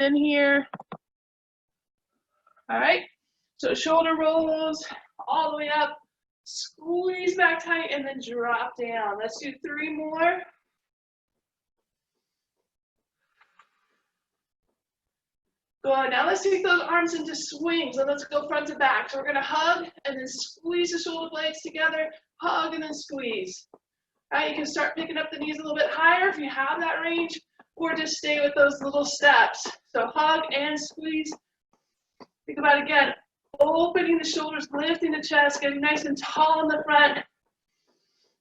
in here. All right, so shoulder rolls all the way up, squeeze back tight, and then drop down. Let's do 3 more. Good, now let's take those arms into swings and let's go front to back. So we're gonna hug and then squeeze the shoulder blades together, hug and then squeeze. All right, you can start picking up the knees a little bit higher if you have that range, or just stay with those little steps. So hug and squeeze. Think about it again, opening the shoulders, lifting the chest, getting nice and tall in the front,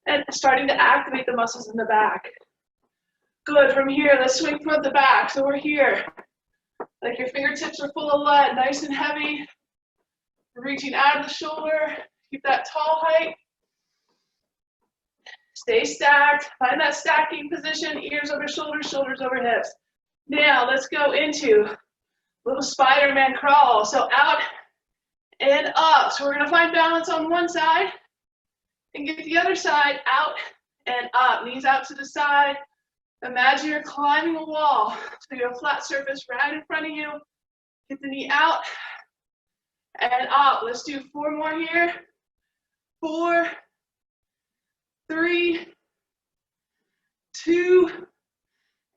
and starting to activate the muscles in the back. Good, from here, let's swing front to back. So we're here. Like your fingertips are full of lead, nice and heavy. Reaching out of the shoulder, keep that tall height. Stay stacked, find that stacking position, ears over shoulders, shoulders over hips. Now let's go into little Spider-Man crawl. So out and up. So we're gonna find balance on one side and get the other side out and up. Knees out to the side. Imagine you're climbing a wall. So you have a flat surface right in front of you. Get the knee out and up. Let's do 4 more here. 4, 3, 2,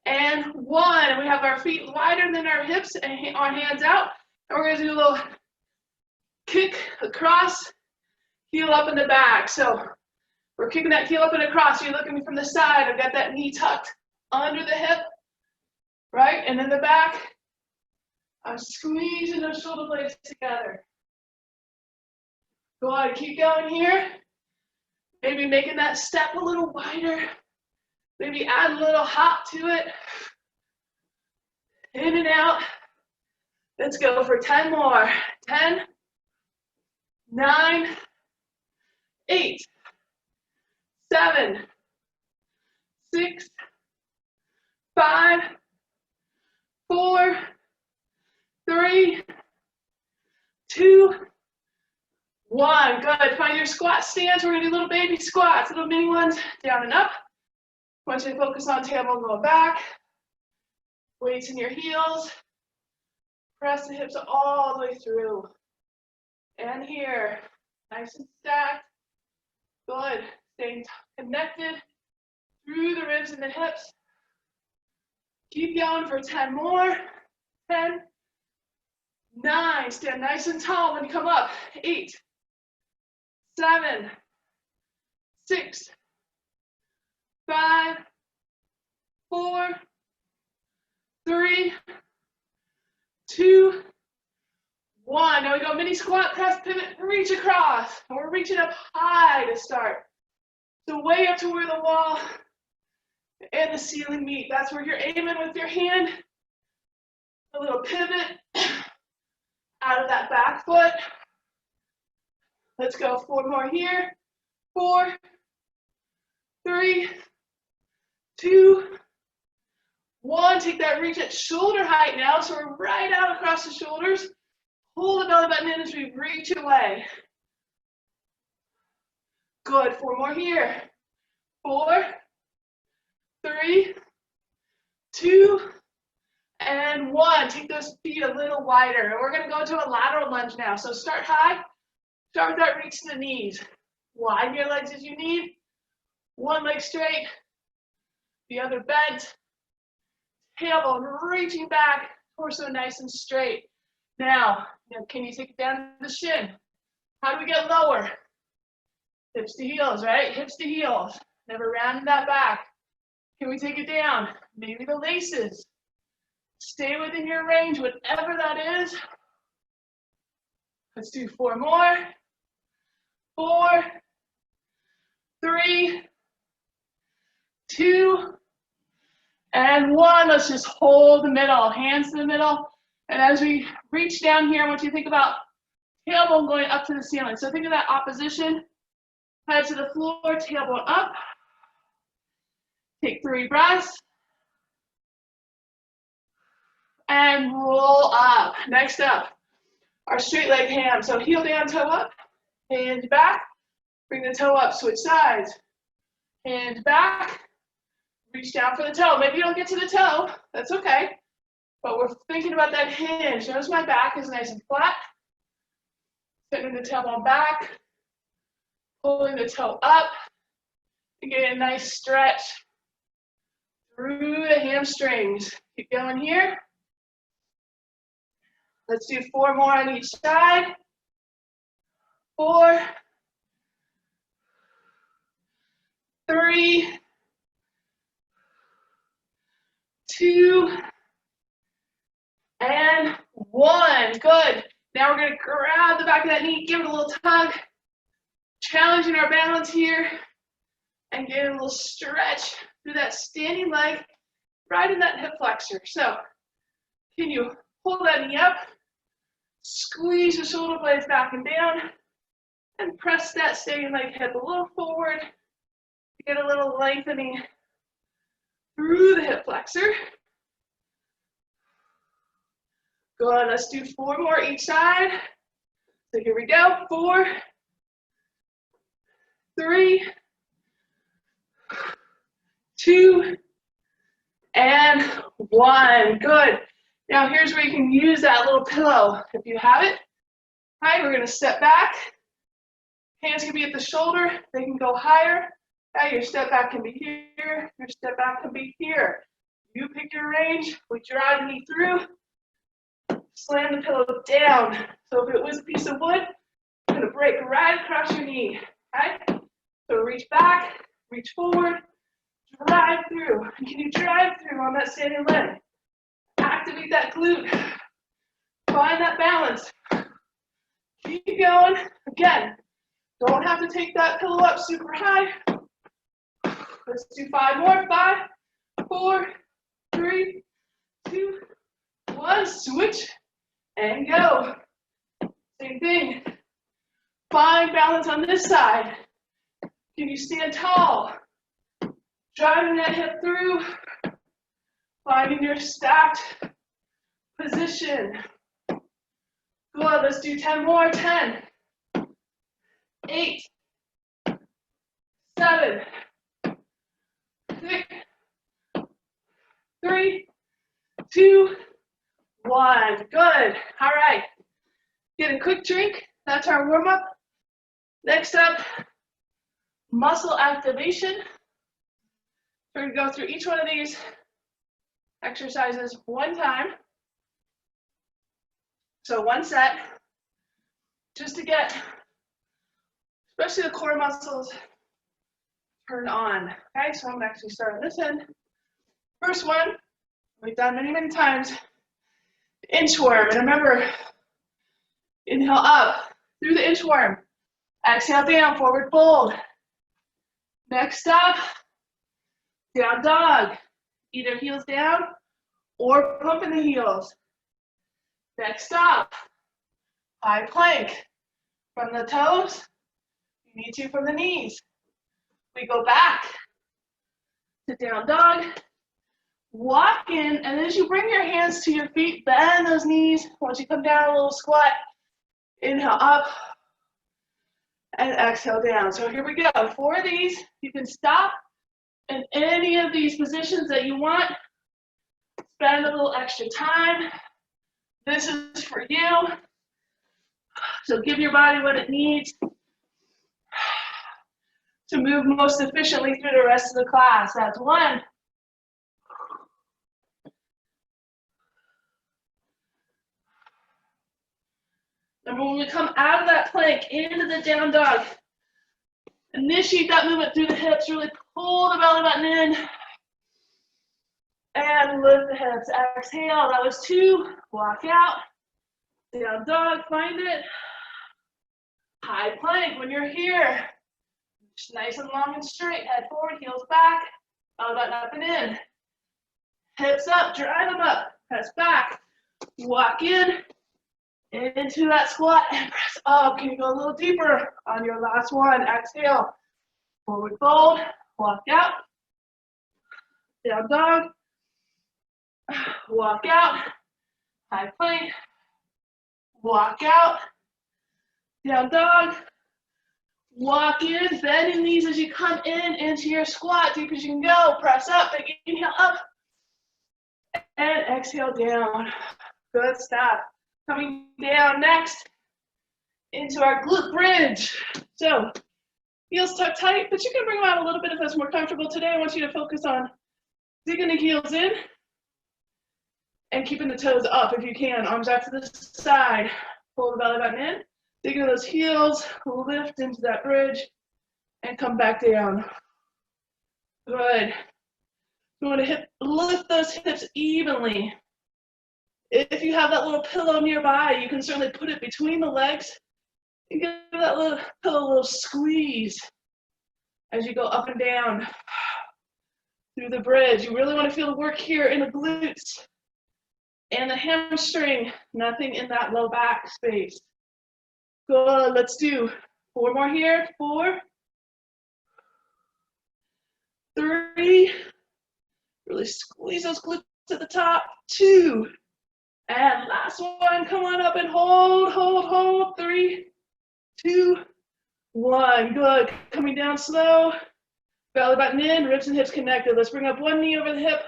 and 1. And we have our feet wider than our hips and our hands out. And we're gonna do a little kick across, heel up in the back. So we're kicking that heel up and across. You're looking from the side. I've got that knee tucked under the hip, right? And in the back, I'm squeezing those shoulder blades together. Go on, keep going here. Maybe making that step a little wider. Maybe add a little hop to it. In and out. Let's go for 10 more. 10, 9, 8, 7, 6, 5, 4, 3, 2, 1. Good. Find your squat stance. We're going to do little baby squats, little mini ones, down and up. I want you to focus on tailbone going back. Weights in your heels. Press the hips all the way through. And here. Nice and stacked. Good. Staying connected through the ribs and the hips. Keep going for 10 more. 10, 9. Stand nice and tall when you come up. 8, 7, 6, 5, 4, 3, 2, 1. Now we go mini squat, press, pivot, reach across. And we're reaching up high to start. So way up to where the wall and the ceiling meet. That's where you're aiming with your hand. A little pivot out of that back foot. Let's go 4 more here. 4, 3, 2, 1. Take that reach at shoulder height now. So we're right out across the shoulders. Hold the belly button in as we reach away. Good. 4 more here. 4, 3, 2, and 1. Take those feet a little wider. And we're going to go to a lateral lunge now. So start high. Start with that reach to the knees. Widen your legs as you need. One leg straight. The other bent. Tailbone reaching back. Torso nice and straight. Now, can you take it down to the shin? How do we get lower? Hips to heels, right? Hips to heels. Never rounding that back. Can we take it down? Maybe the laces. Stay within your range, whatever that is. Let's do 4 more. 4, 3, 2, and 1. Let's just hold the middle, hands to the middle. And as we reach down here, I want you to think about tailbone going up to the ceiling. So think of that opposition. Head to the floor, tailbone up. Take 3 breaths. And roll up. Next up, our straight leg ham. So heel down, toe up, hand back. Bring the toe up, switch sides. Hand back. Reach down for the toe. Maybe you don't get to the toe. That's okay. But we're thinking about that hinge. Notice my back is nice and flat. Sitting the tailbone back, pulling the toe up, and getting a nice stretch through the hamstrings. Keep going here. Let's do 4 more on each side. 4, 3, 2, and 1. Good. Now we're going to grab the back of that knee, give it a little tug, challenging our balance here, and get a little stretch through that standing leg, right in that hip flexor. So, can you pull that knee up, squeeze the shoulder blades back and down, and press that standing leg hip a little forward to get a little lengthening through the hip flexor. Good, let's do 4 more each side. So here we go, 4, 3, 2, and 1. Good. Now here's where you can use that little pillow if you have it. All right, we're gonna step back. Hands can be at the shoulder, they can go higher. Now your step back can be here, your step back can be here. You pick your range, we drive the knee through, slam the pillow down. So if it was a piece of wood, it's gonna break right across your knee, okay? So reach back, reach forward, drive through. And can you drive through on that standing leg? Activate that glute. Find that balance. Keep going. Again, don't have to take that pillow up super high. Let's do 5 more. 5, 4, 3, 2, 1. Switch and go. Same thing. Find balance on this side. Can you stand tall? Driving that hip through. Finding your stacked position. Good, let's do 10 more. 10, 8, 7, 6, 3, 2, 1. Good. All right. Get a quick drink. That's our warm-up. Next up, muscle activation. We're going to go through each one of these exercises 1 time. So 1 set, just to get, especially the core muscles, turned on. Okay, so I'm going to actually start on this end. First one, we've done many, many times, inchworm. And remember, inhale up through the inchworm. Exhale down, forward fold. Next up, down dog. Either heels down or pumping the heels. Next up, high plank. From the toes, you need to from the knees. We go back to down dog. Walk in, and as you bring your hands to your feet, bend those knees. Once you come down, a little squat. Inhale up and exhale down. So here we go. 4 of these. You can stop in any of these positions that you want. Spend a little extra time. This is for you. So give your body what it needs to move most efficiently through the rest of the class. That's 1. And when we come out of that plank into the down dog, initiate that movement through the hips, really pull the belly button in and lift the hips. Exhale, that was 2. Walk out, down dog, find it. High plank when you're here. Just nice and long and straight, head forward, heels back, belly button up and in. Hips up, drive them up, press back, walk in, into that squat and press up. Can you go a little deeper on your last one? Exhale, forward fold, walk out, down dog, walk out, high plank, walk out, down dog, walk in, bending knees as you come in into your squat, deep as you can go, press up, big inhale up, And exhale down. Good stuff. Coming down next into our glute bridge. So heels tucked tight, but you can bring them out a little bit if that's more comfortable. Today I want you to focus on digging the heels in and keeping the toes up if you can. Arms out to the side. Pull the belly button in. Digging those heels, lift into that bridge, and come back down. Good. You want to lift those hips evenly. If you have that little pillow nearby, you can certainly put it between the legs and give that little pillow a little squeeze as you go up and down through the bridge. You really want to feel the work here in the glutes and the hamstring, nothing in that low back space. Good, let's do 4 more here. 4, 3, really squeeze those glutes at the top. 2, and last one, come on up and hold, hold, hold. 3, 2, 1, good. Coming down slow, belly button in, ribs and hips connected. Let's bring up one knee over the hip,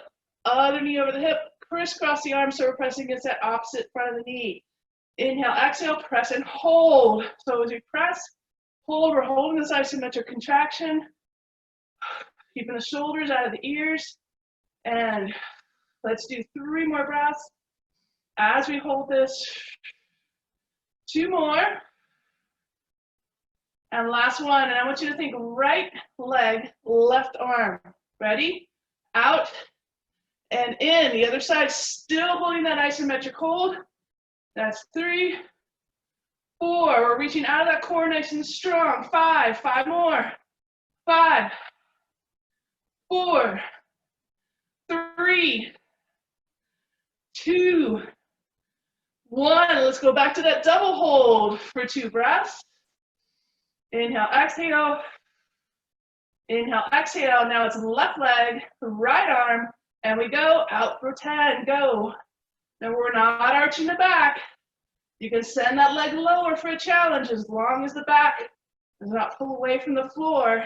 other knee over the hip, crisscross the arms so we're pressing against that opposite front of the knee. Inhale, exhale, press and hold. So as we press, hold, we're holding this isometric contraction, keeping the shoulders out of the ears, and let's do 3 more breaths as we hold this. 2 more. And last one, and I want you to think right leg, left arm. Ready? Out and in. The other side, still holding that isometric hold. That's 3, 4. We're reaching out of that core nice and strong. 5, 5 more. 5, 4, 3, 2, 1. Let's go back to that double hold for 2 breaths. Inhale, exhale. Inhale, exhale. Now it's left leg, right arm, and we go out for 10. Go. Now we're not arching the back. You can send that leg lower for a challenge as long as the back does not pull away from the floor.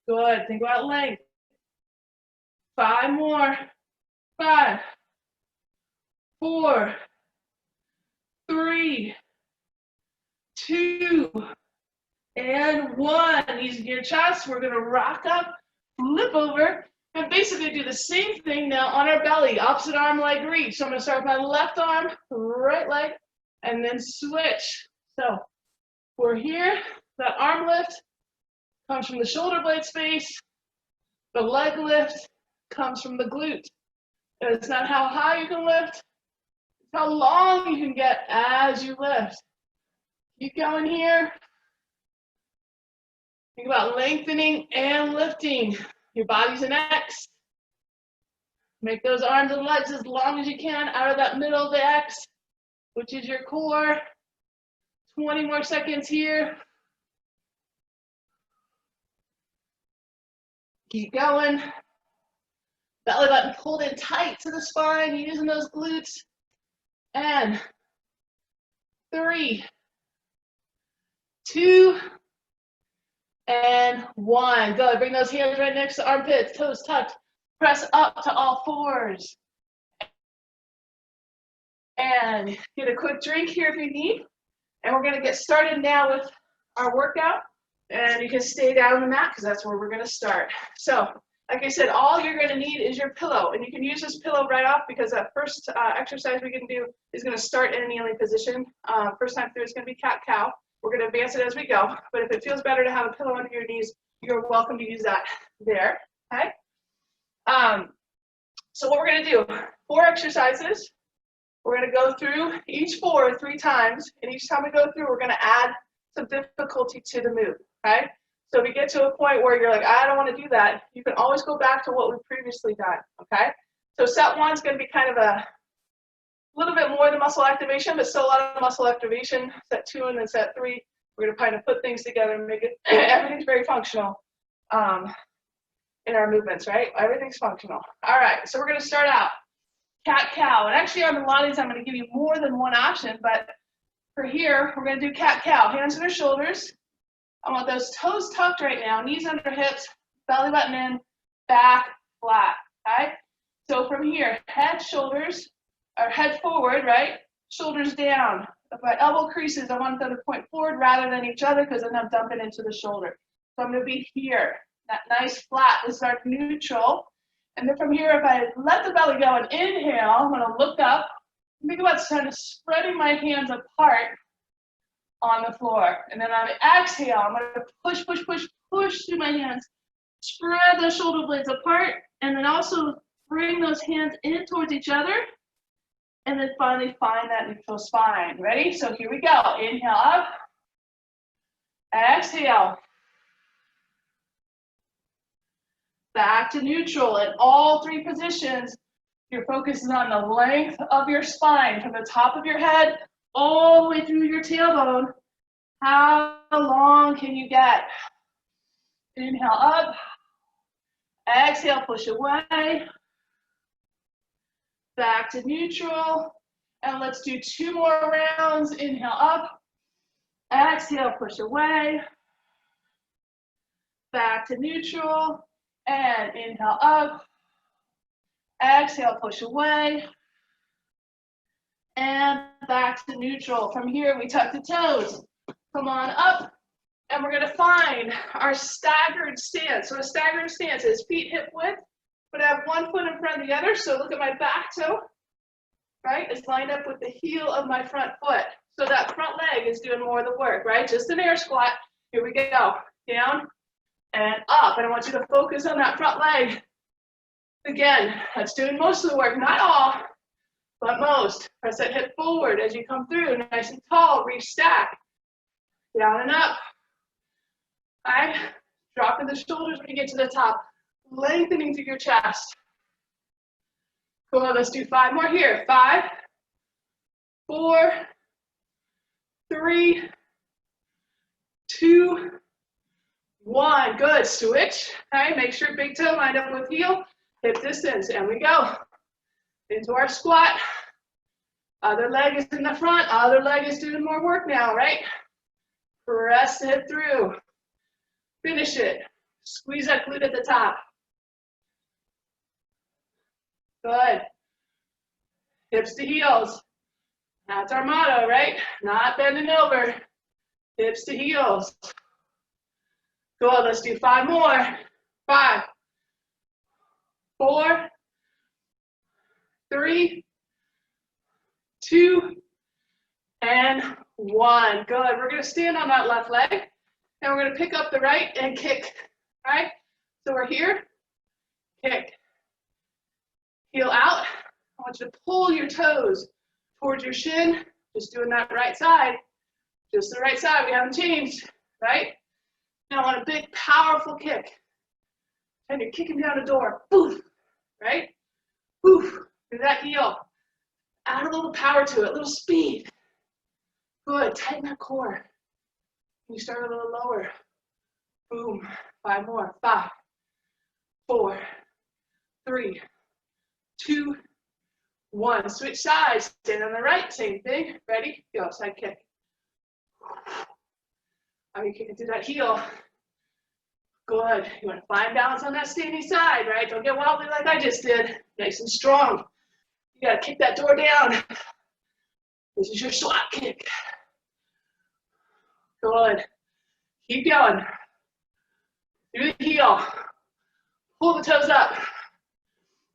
Good. Think about length. 5 more. 5, 4, 3, 2, and 1. Knees in your chest. We're going to rock up, flip over, and basically do the same thing now on our belly. Opposite arm, leg reach. So I'm going to start with my left arm, right leg, and then switch. So we're here. That arm lift comes from the shoulder blade space. The leg lift comes from the glute. And it's not how high you can lift, it's how long you can get as you lift. Keep going here. Think about lengthening and lifting. Your body's an X. Make those arms and legs as long as you can out of that middle of the X, which is your core. 20 more seconds here. Keep going. Belly button pulled in tight to the spine, using those glutes. And 3, 2, and 1. Good. Bring those hands right next to armpits, toes tucked. Press up to all 4s. And get a quick drink here if you need. And we're going to get started now with our workout. And you can stay down on the mat because that's where we're going to start. So, like I said, all you're going to need is your pillow. And you can use this pillow right off because that first exercise we're going to do is going to start in a kneeling position. First time through is going to be cat-cow. We're going to advance it as we go. But if it feels better to have a pillow under your knees, you're welcome to use that there. Okay? So what we're going to do, 4 exercises. We're going to go through each 4 3 times. And each time we go through, we're going to add some difficulty to the move. Okay? So if you get to a point where you're like, I don't want to do that, you can always go back to what we've previously done, okay? So set 1 is going to be kind of a little bit more than muscle activation, but still a lot of muscle activation. Set 2 and then set 3, we're going to kind of put things together and make it, everything's very functional in our movements, right? Everything's functional. All right, so we're going to start out cat-cow. And actually on the Pilates, I'm going to give you more than one option, but for here, we're going to do cat-cow. Hands on our shoulders. I want those toes tucked right now, knees under hips, belly button in, back flat, okay? So from here, head, shoulders, or head forward, right? Shoulders down. If my elbow creases, I want them to point forward rather than each other because then I'm dumping into the shoulder. So I'm going to be here, that nice flat. This is our neutral. And then from here, if I let the belly go and inhale, I'm going to look up. Think about kind of spreading my hands apart on the floor. And then on the exhale, I'm going to push, push, push, push through my hands. Spread the shoulder blades apart. And then also bring those hands in towards each other. And then finally find that neutral spine. Ready? So here we go. Inhale up. Exhale. Back to neutral. In all three positions, your focus is on the length of your spine from the top of your head all the way through your tailbone. How long can you get? Inhale up. Exhale, push away. Back to neutral. And let's do 2 more rounds. Inhale up. Exhale, push away. Back to neutral. And inhale up. Exhale, push away. And back to neutral. From here, we tuck the toes. Come on up. And we're going to find our staggered stance. So a staggered stance is feet hip width, but I have one foot in front of the other. So look at my back toe, right? It's lined up with the heel of my front foot. So that front leg is doing more of the work, right? Just an air squat. Here we go. Down and up. And I want you to focus on that front leg. Again, that's doing most of the work, not all, but most. Press that hip forward as you come through, nice and tall, reach stack. Down and up. All right, dropping the shoulders when you get to the top, lengthening through your chest. Cool, let's do 5 more here. 5, 4, 3, 2, 1. Good, switch. All right, make sure big toe lined up with heel, hip distance, and we go. Into our squat. Other leg is in the front, other leg is doing more work now, right? Press the hip through. Finish it. Squeeze that glute at the top. Good. Hips to heels. That's our motto, right? Not bending over. Hips to heels. Good. Let's do 5 more. 5, 4, 3, 2, and 1. Good. We're going to stand on that left leg. And we're going to pick up the right and kick, right? So we're here, kick. Heel out. I want you to pull your toes towards your shin. Just doing that right side. Just the right side. We haven't changed, right? Now I want a big, powerful kick. And you're kicking down a door. Boof, right? Boof. Through that heel. Add a little power to it, a little speed. Good. Tighten that core. You start a little lower. Boom. 5 more. 5, 4, 3, 2, 1. Switch sides. Stand on the right. Same thing. Ready? Go. Side kick. Are you kicking through that heel? Good. You want to find balance on that standing side, right? Don't get wobbly like I just did. Nice and strong. You got to kick that door down. This is your slot kick. Good. Keep going. Through the heel. Pull the toes up.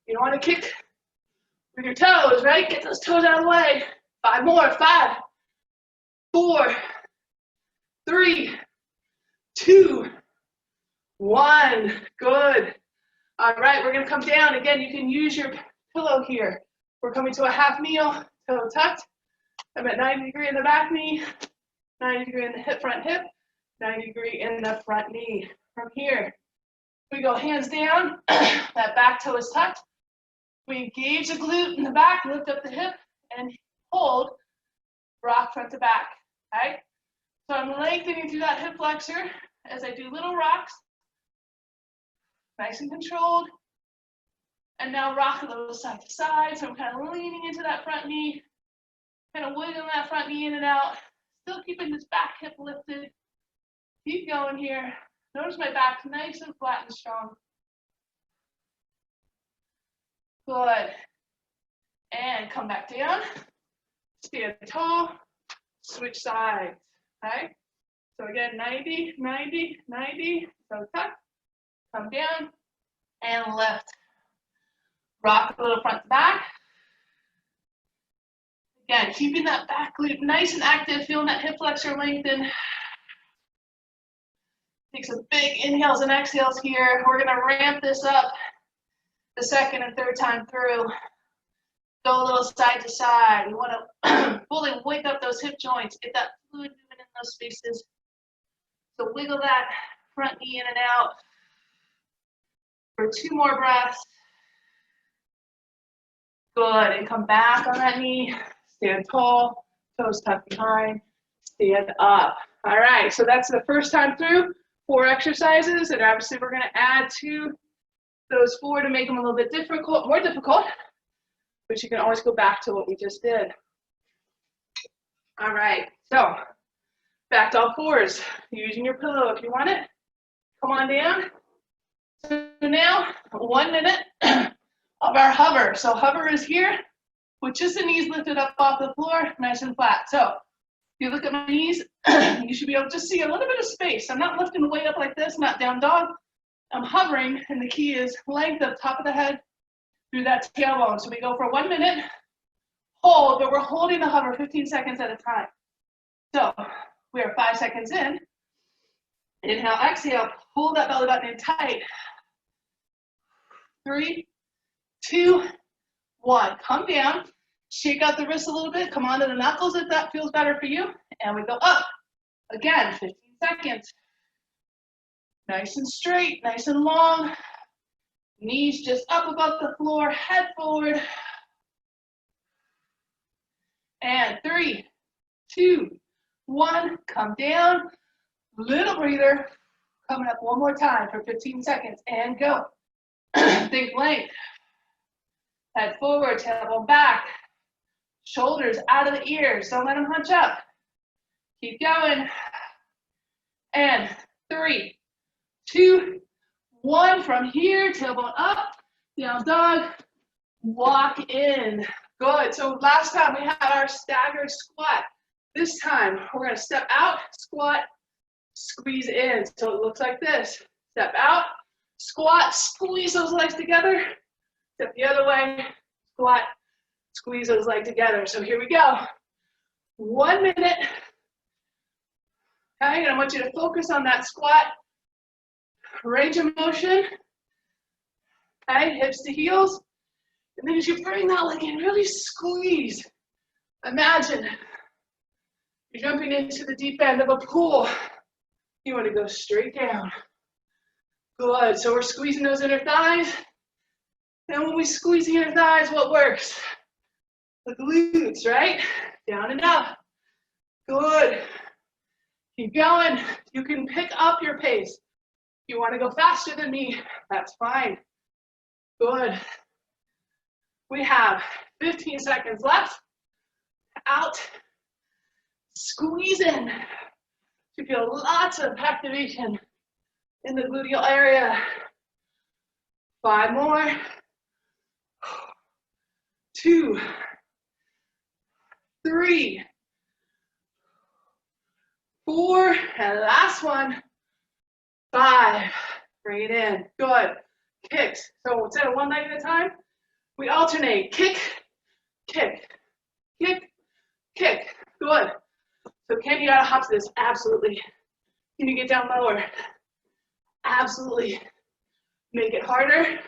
You don't want to kick with your toes, right? Get those toes out of the way. 5 more. 5, 4, 3, 2, 1. Good. All right, we're going to come down. Again, you can use your pillow here. We're coming to a half kneel, toe tucked. I'm at 90 degree in the back knee, 90 degree in the hip, front hip, 90 degree in the front knee. From here, we go hands down. That back toe is tucked. We engage the glute in the back, lift up the hip, and hold, rock front to back, okay? So I'm lengthening through that hip flexor as I do little rocks, nice and controlled. And now rock a little side to side. So I'm kind of leaning into that front knee, kind of wiggling that front knee in and out, still keeping this back hip lifted. Keep going here. Notice my back nice and flat and strong. Good. And come back down. Stand tall. Switch sides. Okay? So again, 90, 90, 90. So tuck. Come down. And lift. Rock a little front to back. Again, keeping that back glute nice and active, feeling that hip flexor lengthen. Take some big inhales and exhales here. We're gonna ramp this up the second and third time through. Go a little side to side. You wanna fully wake up those hip joints, get that fluid moving in those spaces. So wiggle that front knee in and out for 2 more breaths. Good, and come back on that knee. Stand tall, toes tucked behind, stand up. All right, so that's the first time through, 4 exercises, and obviously we're gonna add to those 4 to make them a little bit more difficult, but you can always go back to what we just did. All right, so back to all 4s, using your pillow if you want it. Come on down. So now, 1 minute of our hover. So hover is here, with just the knees lifted up off the floor, nice and flat. So if you look at my knees, you should be able to see a little bit of space. I'm not lifting the weight up like this, not down dog. I'm hovering, and the key is length of top of the head through that tailbone. So we go for 1 minute, hold, but we're holding the hover 15 seconds at a time. So we are 5 seconds in. Inhale, exhale, hold that belly button in tight. 3, 2, 1. Come down, shake out the wrists a little bit, come onto the knuckles if that feels better for you, and we go up. Again, 15 seconds. Nice and straight, nice and long. Knees just up above the floor, head forward. And 3, 2, 1, come down. Little breather. Coming up one more time for 15 seconds, and go. Think length. Head forward, tailbone back. Shoulders out of the ears. Don't let them hunch up. Keep going. And 3, 2, 1. From here, tailbone up, down dog. Walk in. Good. So last time we had our staggered squat. This time we're going to step out, squat, squeeze in. So it looks like this. Step out, squat, squeeze those legs together. Step the other way, squat, squeeze those legs together. So here we go. 1 minute. Okay, and I want you to focus on that squat range of motion. Okay, hips to heels. And then as you bring that leg in, really squeeze. Imagine you're jumping into the deep end of a pool. You want to go straight down. Good, so we're squeezing those inner thighs. And when we squeeze the inner thighs, what works? The glutes, right? Down and up. Good. Keep going. You can pick up your pace. If you want to go faster than me, that's fine. Good. We have 15 seconds left. Out. Squeeze in. You feel lots of activation in the gluteal area. 5 more. 2, 3, 4, and last one. 5. Bring it in. Good. Kicks. So instead of one leg at a time, we alternate. Kick, kick, kick, kick. Good. So can you gotta hop to this? Absolutely. Can you get down lower? Absolutely. Make it harder.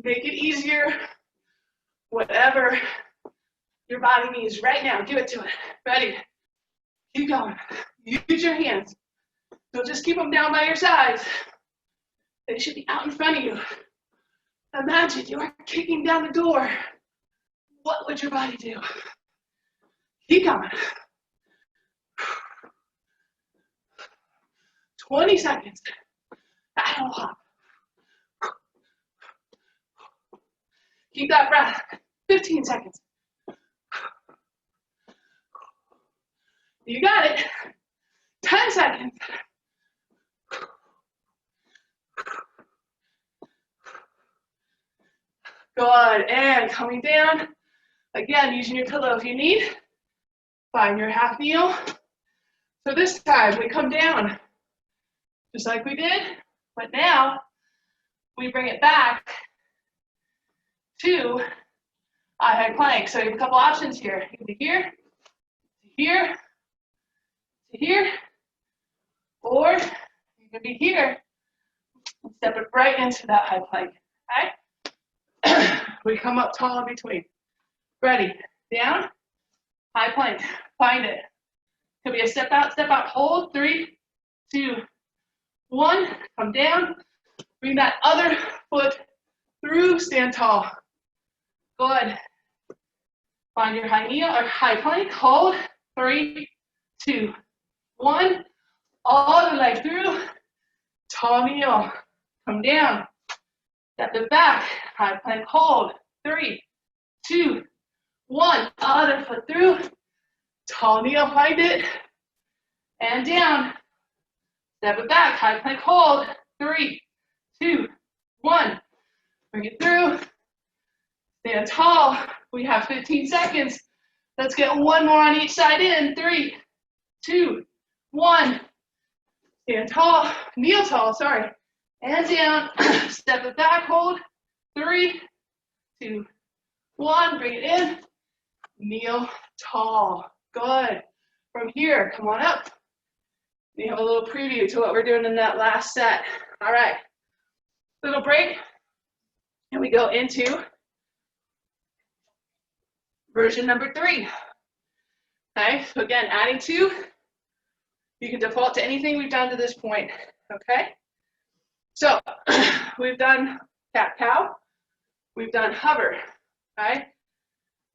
Make it easier. Whatever your body needs right now, give it to it. Ready? Keep going. Use your hands. Don't just keep them down by your sides. They should be out in front of you. Imagine you are kicking down the door. What would your body do? Keep going. 20 seconds. Paddle hop. Keep that breath. 15 seconds. You got it. 10 seconds. Good, and coming down. Again, using your pillow if you need. Find your half kneel. So this time we come down, just like we did, but now we bring it back to high head plank. So you have a couple options here. You can be here, to here, to here, or you can be here and step it right into that high plank. Okay? We come up tall in between. Ready? Down, high plank. Find it. Could be a step out, hold. 3, 2, 1. Come down. Bring that other foot through, stand tall. Good. Find your high kneel or high plank. Hold. 3, 2, 1. All the leg through. Tall kneel. Come down. Step it back. High plank. Hold. 3, 2, 1. Other foot through. Tall kneel. Find it. And down. Step it back. High plank. Hold. 3, 2, 1. Bring it through. Stand tall. We have 15 seconds. Let's get one more on each side in. 3, 2, 1. Stand tall. Kneel tall, sorry. And down. Step it back. Hold. 3, 2, 1. Bring it in. Kneel tall. Good. From here, come on up. We have a little preview to what we're doing in that last set. All right. Little break. And we go into version number 3. Okay, so again, adding 2. You can default to anything we've done to this point. Okay? So we've done cat-cow. We've done hover. Okay?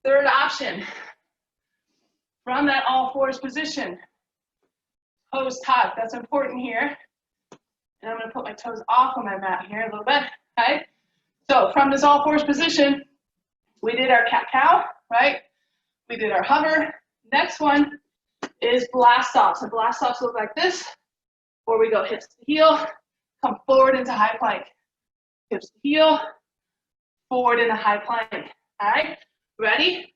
Third option. From that all-fours position. Toes tucked. That's important here. And I'm going to put my toes off on my mat here a little bit. Okay? So from this all-fours position, we did our cat-cow, right? We did our hover. Next one is blast-offs. And blast-offs look like this, or we go hips to heel, come forward into high plank. Hips to heel, forward into high plank. All right? Ready?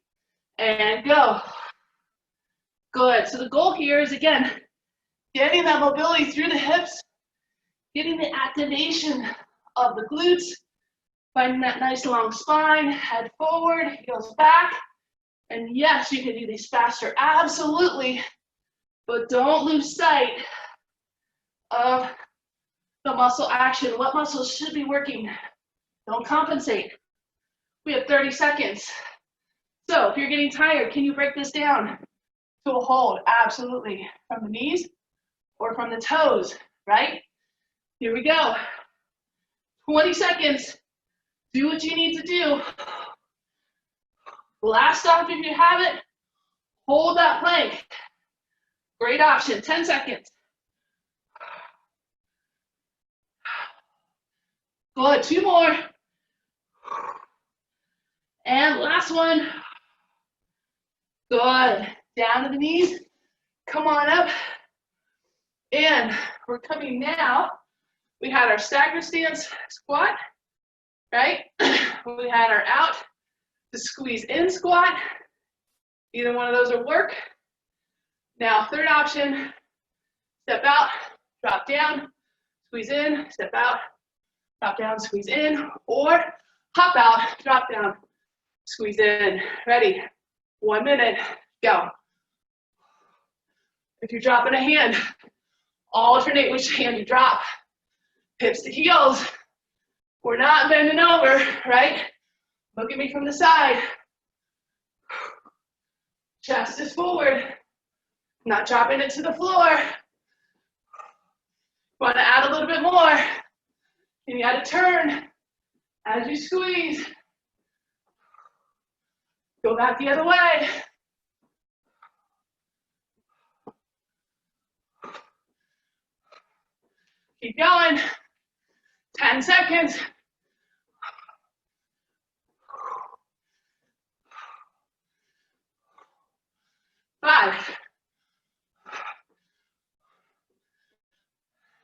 And go. Good. So the goal here is, again, getting that mobility through the hips, getting the activation of the glutes, finding that nice long spine, head forward, heels back. And yes, you can do these faster, absolutely, but don't lose sight of the muscle action. What muscles should be working? Don't compensate. We have 30 seconds. So if you're getting tired, can you break this down to a hold? Absolutely. From the knees or from the toes, right? Here we go. 20 seconds. Do what you need to do. Blast off if you have it. Hold that plank. Great option. 10 seconds. Good. 2 more. And last one. Good. Down to the knees. Come on up. And we're coming now. We had our stagger stance squat, right? We had our out to squeeze in squat. Either one of those will work. Now, third option, step out, drop down, squeeze in, step out, drop down, squeeze in, or hop out, drop down, squeeze in. Ready? 1 minute, go. If you're dropping a hand, alternate which hand you drop. Hips to heels. We're not bending over, right? Look at me from the side. Chest is forward. Not dropping it to the floor. Want to add a little bit more. And you add a turn as you squeeze. Go back the other way. Keep going. 10 seconds. 5.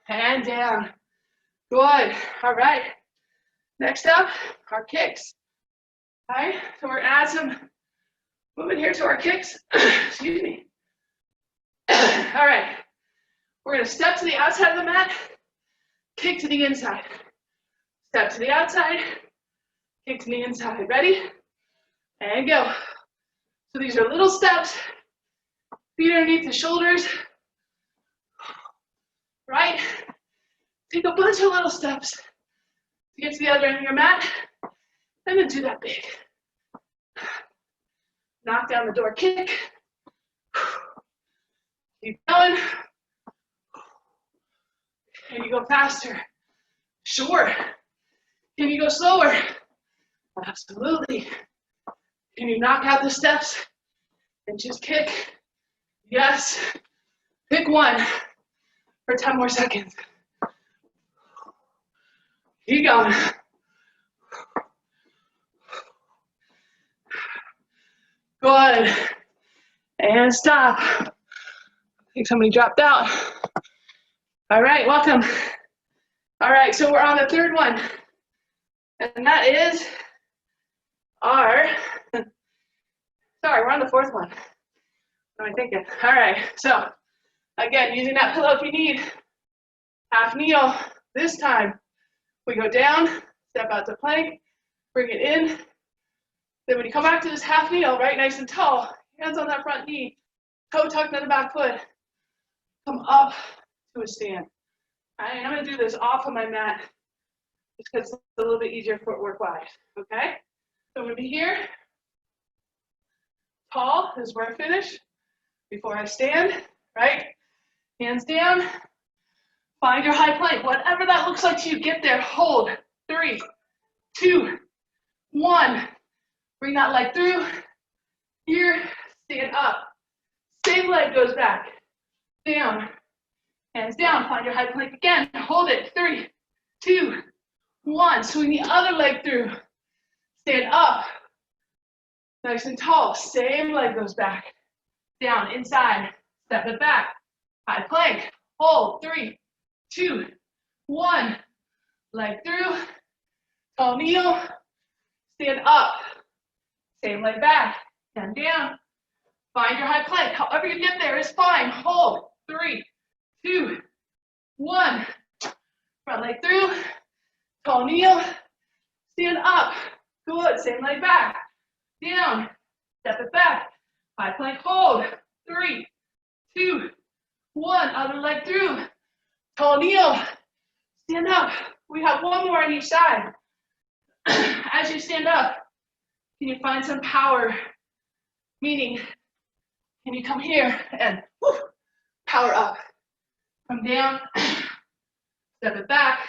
And down. Good. All right. Next up, our kicks. Okay, so we're gonna add some movement here to our kicks. Excuse me. All right, we're gonna step to the outside of the mat, kick to the inside. Step to the outside, kick to the inside. Ready? And go. So these are little steps, feet underneath the shoulders, right? Take a bunch of little steps to get to the other end of your mat, and then do that big. Knock down the door kick. Keep going. Can you go faster? Sure. Can you go slower? Absolutely. Can you knock out the steps and just kick? Yes. Pick one for 10 more seconds. Keep going. Good. And stop. I think somebody dropped out. All right, welcome. All right, so we're on the third one. And that is our, sorry, we're on the fourth one. What am I thinking? All right, so again, using that pillow if you need. Half kneel. This time, we go down, step out to plank, bring it in. Then when you come back to this half kneel, right, nice and tall, hands on that front knee, toe tucked in the back foot, come up to a stand. All right, I'm gonna do this off of my mat, just because it's a little bit easier footwork-wise, okay? So I'm gonna be here, tall, this is where I finish. Before I stand, right? Hands down, find your high plank, whatever that looks like to you, get there, hold. 3, 2, 1. Bring that leg through. Here, stand up. Same leg goes back. Down. Hands down. Find your high plank again. Hold it. 3, 2, 1. Swing the other leg through. Stand up. Nice and tall. Same leg goes back. Down. Inside. Step it back. High plank. Hold. 3, 2, 1. Leg through. Tall kneel. Stand up. Same leg back, and down. Find your high plank. However you get there is fine. Hold. 3, 2, 1. Front leg through. Tall kneel. Stand up. Good. Same leg back. Down. Step it back. High plank. Hold. 3, 2, 1. Other leg through. Tall kneel. Stand up. We have one more on each side. As you stand up, can you find some power? Meaning, can you come here and power up? Come down, step it back,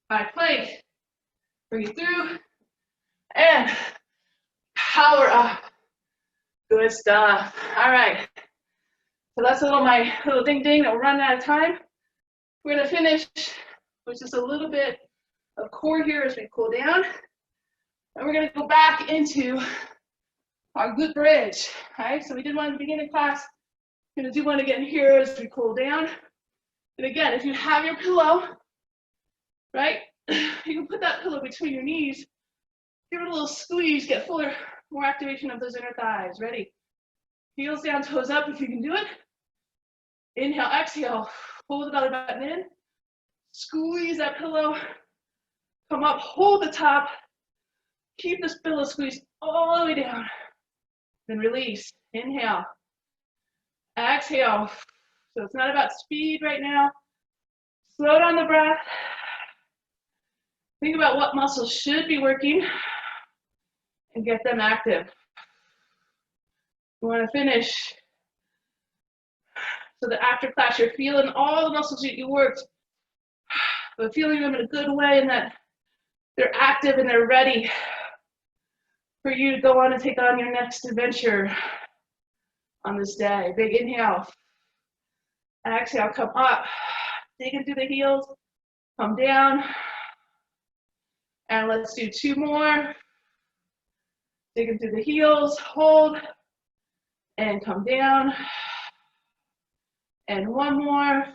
high plank, bring it through, and power up. Good stuff. All right. So that's my little ding ding that we're running out of time. We're gonna finish with just a little bit of core here as we cool down. And we're gonna go back into our glute bridge. All right, so we did one at the beginning of class. We're gonna do one again here as we cool down. And again, if you have your pillow, right, you can put that pillow between your knees, give it a little squeeze, get more activation of those inner thighs. Ready? Heels down, toes up if you can do it. Inhale, exhale, pull the belly button in. Squeeze that pillow, come up, hold the top. Keep this pillow squeezed all the way down. Then release. Inhale. Exhale. So it's not about speed right now. Slow down the breath. Think about what muscles should be working and get them active. You want to finish so that after class you're feeling all the muscles that you worked, but feeling them in a good way and that they're active and they're ready for you to go on and take on your next adventure on this day. Big inhale. Exhale, come up. Dig into the heels. Come down. And let's do 2 more. Dig into the heels. Hold. And come down. And 1 more.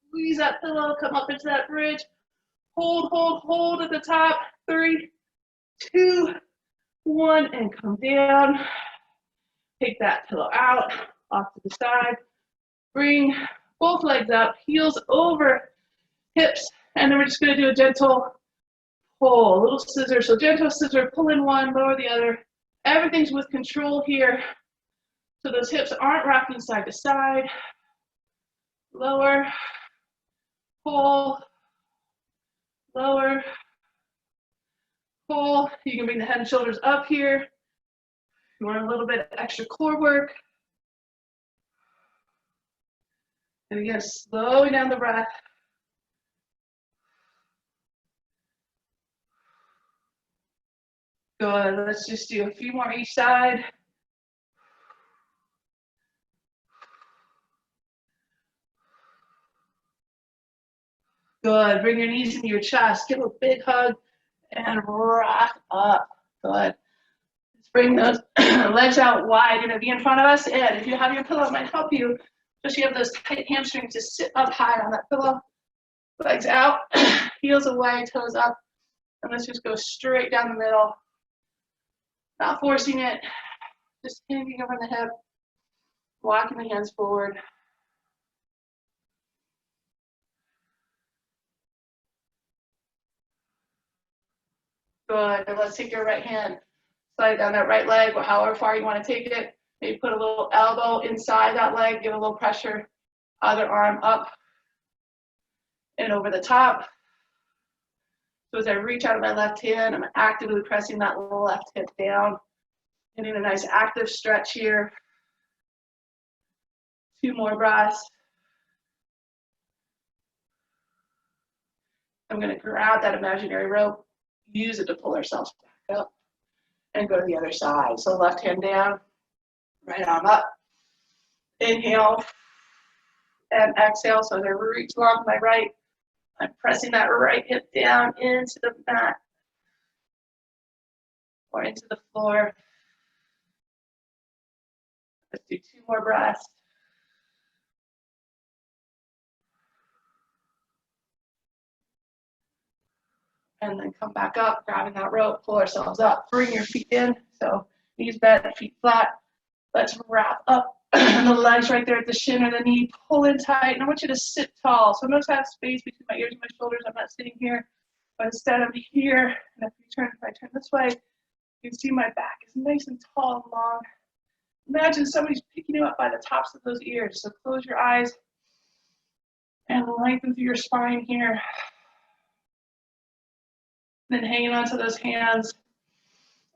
Squeeze that pillow. Come up into that bridge. Hold, hold, hold at the top. 3, 2, 1, and come down. Take that pillow out, off to the side. Bring both legs up, heels over hips, and then we're just going to do a gentle pull, a little scissor. So gentle scissor, pull in one, lower the other. Everything's with control here. So those hips aren't rocking side to side. Lower, pull, lower, pull. You can bring the head and shoulders up here. You want a little bit of extra core work. And again, slowing down the breath. Good. Let's just do a few more each side. Good. Bring your knees into your chest. Give a big hug and rock up. Good. Let's bring those legs out wide. You're going to be in front of us. And if you have your pillow, it might help you. Especially if you have those tight hamstrings, just sit up high on that pillow. Legs out, heels away, toes up. And let's just go straight down the middle. Not forcing it. Just hanging over the hip. Walking the hands forward. Good. And let's take your right hand, slide it down that right leg, or however far you want to take it. Maybe put a little elbow inside that leg, give a little pressure. Other arm up and over the top. So as I reach out of my left hand, I'm actively pressing that left hip down. Getting a nice active stretch here. 2 more breaths. I'm going to grab that imaginary rope, use it to pull ourselves back up, and go to the other side. So left hand down, right arm up. Inhale and exhale. So as I reach along my right, I'm pressing that right hip down into the mat or into the floor. Let's do 2 more breaths. And then come back up, grabbing that rope, pull ourselves up, bring your feet in. So knees bent, feet flat. Let's wrap up the legs right there at the shin or the knee, pull in tight. And I want you to sit tall. So notice I have space between my ears and my shoulders. I'm not sitting here, but instead I'm here. And if I turn this way, you can see my back is nice and tall and long. Imagine somebody's picking you up by the tops of those ears. So close your eyes and lengthen through your spine here. Then hanging onto those hands.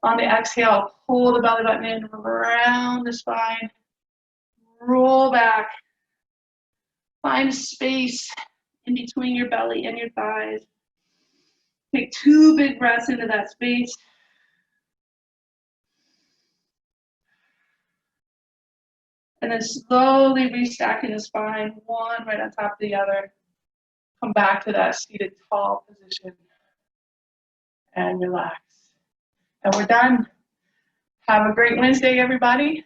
On the exhale, pull the belly button in, around the spine, roll back. Find space in between your belly and your thighs. Take 2 big breaths into that space. And then slowly restacking the spine, one right on top of the other. Come back to that seated tall position. And relax. And we're done. Have a great Wednesday, everybody.